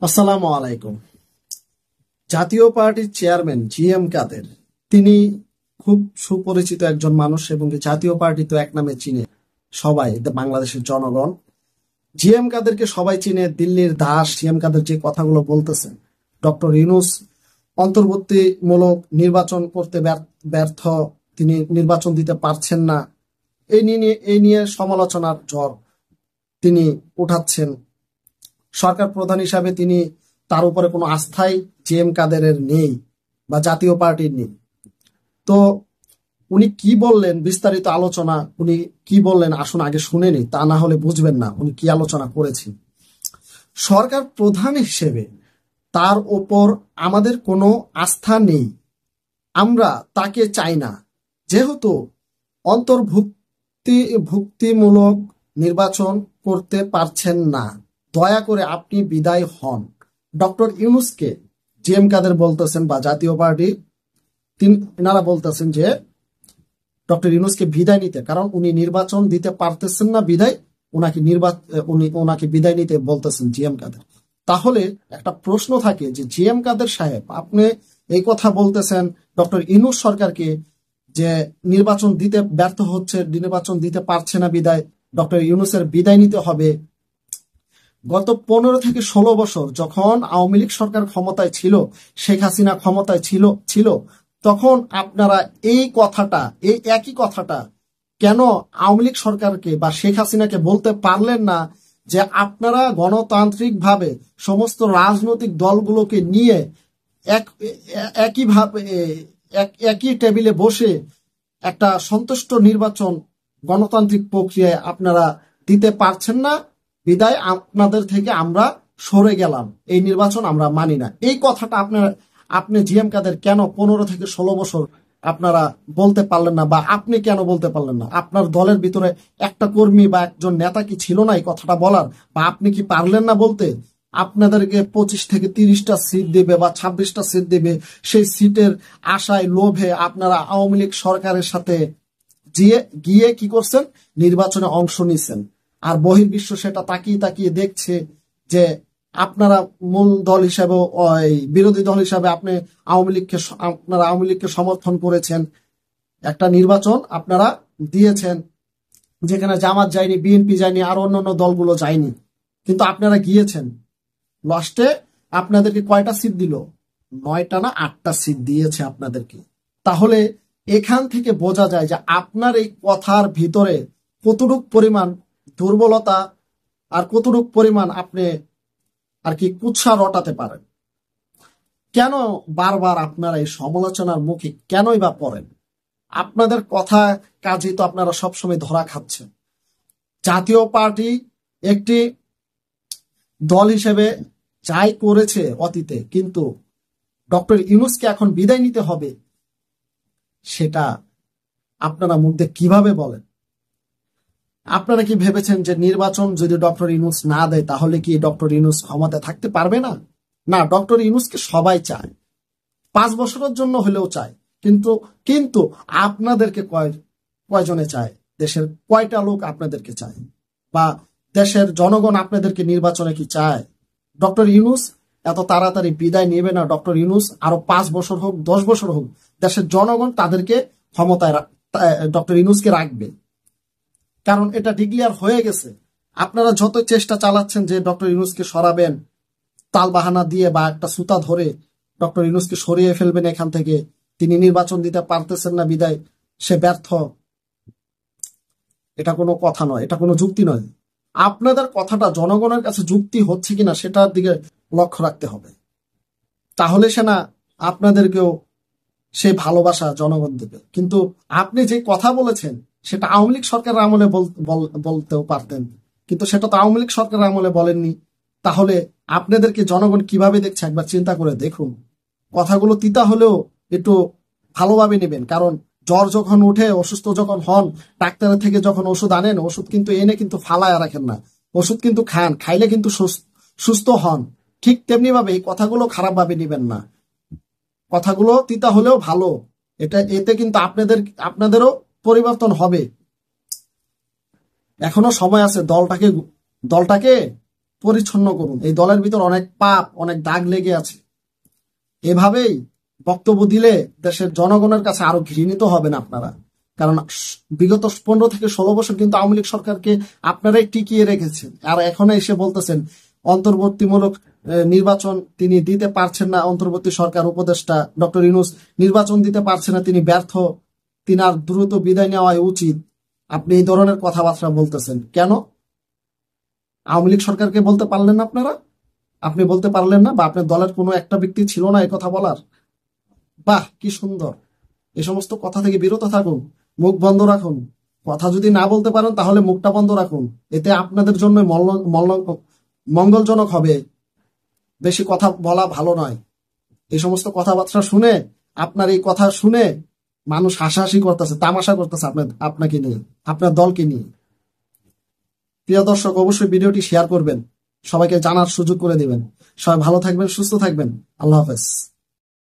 আসসালামু আলাইকুম। জাতীয় পার্টির চেয়ারম্যান জিএম কাদের, তিনি খুব সুপরিচিত একজন মানুষ এবং জাতীয় পার্টি তো এক নামে চিনে সবাই, বাংলাদেশের জনগণ। জিএম কাদেরকে সবাই চিনে, দিল্লির দাস। জিএম কাদের যে কথাগুলো বলতেছেন, ডক্টর ইউনূস অন্তর্বর্তীমূলক নির্বাচন করতে ব্যর্থ, তিনি নির্বাচন দিতে পারছেন না, এই নিয়ে সমালোচনার ঝড় তিনি উঠাচ্ছেন। সরকার প্রধান হিসাবে তিনি, তার উপরে কোনো আস্থাই জিএম কাদেরের নেই বা জাতীয় পার্টির নেই। তো উনি কি বললেন, বিস্তারিত আলোচনা উনি কি বললেন আসুন আগে শুনে নি, তা না হলে বুঝবেন না উনি কি আলোচনা করেছেন। সরকার প্রধান হিসেবে তার ওপর আমাদের কোনো আস্থা নেই, আমরা তাকে চাই না। যেহেতু অন্তর্ভুক্তিমূলক নির্বাচন করতে পারছেন না, দয়া করে আপনি বিদায় হন। ডক্টর ইউনূসকে জিএম কাদের বলতেছেন বা জাতীয় পার্টি এনারা বলতেছেন যে ডক্টর ইউনূসকে বিদায় নিতে, কারণ উনি নির্বাচন দিতে পারতেছেন না, বিদায় ওনাকে বিদায় নিতে বলতেছেন জিএম কাদের। তাহলে একটা প্রশ্ন থাকে যে জিএম কাদের সাহেব, আপনি এই কথা বলতেছেন ডক্টর ইউনূস সরকারকে যে নির্বাচন দিতে ব্যর্থ হচ্ছে, নির্বাচন দিতে পারছে না, বিদায় ডক্টর ইউনূসের বিদায় নিতে হবে। গত 15 থেকে 16 বছর যখন আওয়ামী লীগ সরকার ক্ষমতায় ছিল, শেখ হাসিনা ক্ষমতায় ছিল, তখন আপনারা এই একই কথাটা কেন আওয়ামী লীগ সরকারকে বা শেখ হাসিনাকে বলতে পারলেন না যে আপনারা গণতান্ত্রিকভাবে সমস্ত রাজনৈতিক দলগুলোকে নিয়ে একই টেবিলে বসে একটা সন্তুষ্ট নির্বাচন গণতান্ত্রিক প্রক্রিয়ায় আপনারা দিতে পারছেন না, বিদায় আপনাদের থেকে আমরা সরে গেলাম, এই নির্বাচন আমরা মানি না। এই কথাটা আপনি জিএম কাদের কেন 15 থেকে 16 বছর আপনারা বলতে পারলেন না, বা আপনি কেন বলতে পারলেন না? আপনার দলের ভিতরে একটা কর্মী বা একজন নেতা কি ছিল না এই কথাটা বলার, বা আপনি কি পারলেন না বলতে? আপনাদেরকে 25 থেকে 30টা সিট দেবে বা 26টা সিট দেবে, সেই সিটের আশায় লোভে আপনারা আওয়ামী লীগ সরকারের সাথে গিয়ে কি করছেন, নির্বাচনে অংশ নিছেন। আর বহির্বিশ্ব সেটা তাকিয়ে দেখছে যে আপনারা মূল দল হিসাবে, বিরোধী দল হিসাবে আপনারা আওয়ামী লীগকে সমর্থন করেছেন, একটা নির্বাচন আপনারা দিয়েছেন যেখানে জামাত যায়নি, বিএনপি যায়নি, আর অন্যান্য দলগুলো যায়নি, কিন্তু আপনারা গিয়েছেন। লাস্টে আপনাদেরকে কয়টা সিট দিল? 9টা না 8টা সিট দিয়েছে আপনাদেরকে। তাহলে এখান থেকে বোঝা যায় যে আপনার এই কথার ভিতরে কতটুক পরিমাণ দুর্বলতা আর কতটুক পরিমাণ আপনি আর কি কুৎসা রটাতে পারেন। কেন বারবার আপনারা এই সমালোচনার মুখে কেনই বা পড়েন? আপনাদের কথা কাজে তো আপনারা সবসময় ধরা খাচ্ছেন। জাতীয় পার্টি একটি দল হিসেবে যাই করেছে অতীতে, কিন্তু ডক্টর ইউনূসকে এখন বিদায় নিতে হবে, সেটা আপনারা মুখ দিয়ে কিভাবে বলেন? আপনারা কি ভেবেছেন যে নির্বাচন যদি ডক্টর ইউনূস না দেয় তাহলে কি ডক্টর ইউনূস ক্ষমতায় থাকতে পারবে না? না, ডক্টর ইউনূসকে সবাই চায়, 5 বছরের জন্য হলেও চায়, কিন্তু আপনাদেরকে কয়জনে চায়? দেশের কয়টা লোক আপনাদেরকে চায়? বা দেশের জনগণ আপনাদেরকে নির্বাচনে কি চায়? ডক্টর ইউনূস এত তাড়াতাড়ি বিদায় নেবে না। ডক্টর ইউনূস আরো 5 বছর হোক, 10 বছর হোক, দেশের জনগণ তাদেরকে ক্ষমতায় ডক্টর ইউনূসকে রাখবে, কারণ এটা ডিক্লেয়ার হয়ে গেছে। আপনারা যত চেষ্টা চালাচ্ছেন যে ডক্টর ইউনূসকে সরাবেন, তালবাহানা দিয়ে বা একটা সুতা ধরে ডক্টর ইউনূসকে সরিয়ে ফেলবেন এখান থেকে, তিনি নির্বাচন দিতে পারতেছেন না বিদায় সে ব্যর্থ, এটা কোনো কথা নয়, এটা কোনো যুক্তি নয়। আপনাদের কথাটা জনগণের কাছে যুক্তি হচ্ছে কিনা সেটার দিকে লক্ষ্য রাখতে হবে, তাহলে সে না আপনাদেরকেও সেই ভালোবাসা জনগণ দেবে। কিন্তু আপনি যে কথা বলেছেন সেটা আওয়ামী লীগ সরকারের আমলে বলতেও পারতেন, কিন্তু সেটা তো আওয়ামী লীগ সরকারের আমলে বলেননি। তাহলে আপনাদেরকে জনগণ কিভাবে দেখছে একবার চিন্তা করে দেখুন। কথাগুলো তিতা হলেও একটু ভালোভাবে নেবেন, কারণ জ্বর যখন উঠে, অসুস্থ যখন হন, ডাক্তারের থেকে যখন ওষুধ আনেন, ওষুধ কিন্তু এনে কিন্তু ফালায় রাখেন না, ওষুধ কিন্তু খান, খাইলে কিন্তু সুস্থ হন। ঠিক তেমনি ভাবে এই কথাগুলো খারাপ ভাবে নিবেন না, কথাগুলো তিতা হলেও ভালো, এতে কিন্তু আপনাদেরও পরিবর্তন হবে। এখনো সময় আছে, দলটাকে পরিচ্ছন্ন করুন। এই দলের ভিতর অনেক পাপ, অনেক দাগ লেগে আছে। এভাবেই বক্তব্য দিলে দেশের জনগণের কাছে আরো ঘৃণিত হবেন আপনারা। কারণ বিগত 15 থেকে 16 বছর কিন্তু আওয়ামী লীগ সরকারকে আপনারাই টিকিয়ে রেখেছেন, আর এখন এসে বলতেছেন অন্তর্বর্তীমূলক নির্বাচন তিনি দিতে পারছেন না। অন্তর্বর্তী সরকার উপদেষ্টা ডক্টর ইউনূস নির্বাচন দিতে পারছেন না, তিনি ব্যর্থ, তিনার দ্রুত বিদায় নেওয়াই উচিত। আপনি এই ধরনের কথাবার্তা বলতেছেন কেন? আওয়ামী লীগ সরকারকে বলতে পারলেন না আপনারা? আপনি বলতে পারলেন না, বা আপনার দলের কোনো একটা ব্যক্তি ছিল না এই কথা বলার? বাহ, কি সুন্দর। এই সমস্ত কথা থেকে বিরত থাকুন, মুখ বন্ধ রাখুন। কথা যদি না বলতে পারেন তাহলে মুখটা বন্ধ রাখুন, এতে আপনাদের জন্য মঙ্গলজনক হবে। বেশি কথা বলা ভালো নয়। এই সমস্ত কথাবার্তা শুনে, আপনার এই কথা শুনে মানুষ হাসাহাসি করতেছে, তামাশা করতেছে আপনাকে নিয়ে, আপনার দলকে নিয়ে। প্রিয় দর্শক, অবশ্যই ভিডিওটি শেয়ার করবেন, সবাইকে জানার সুযোগ করে দিবেন। সবাই ভালো থাকবেন, সুস্থ থাকবেন। আল্লাহ হাফেজ।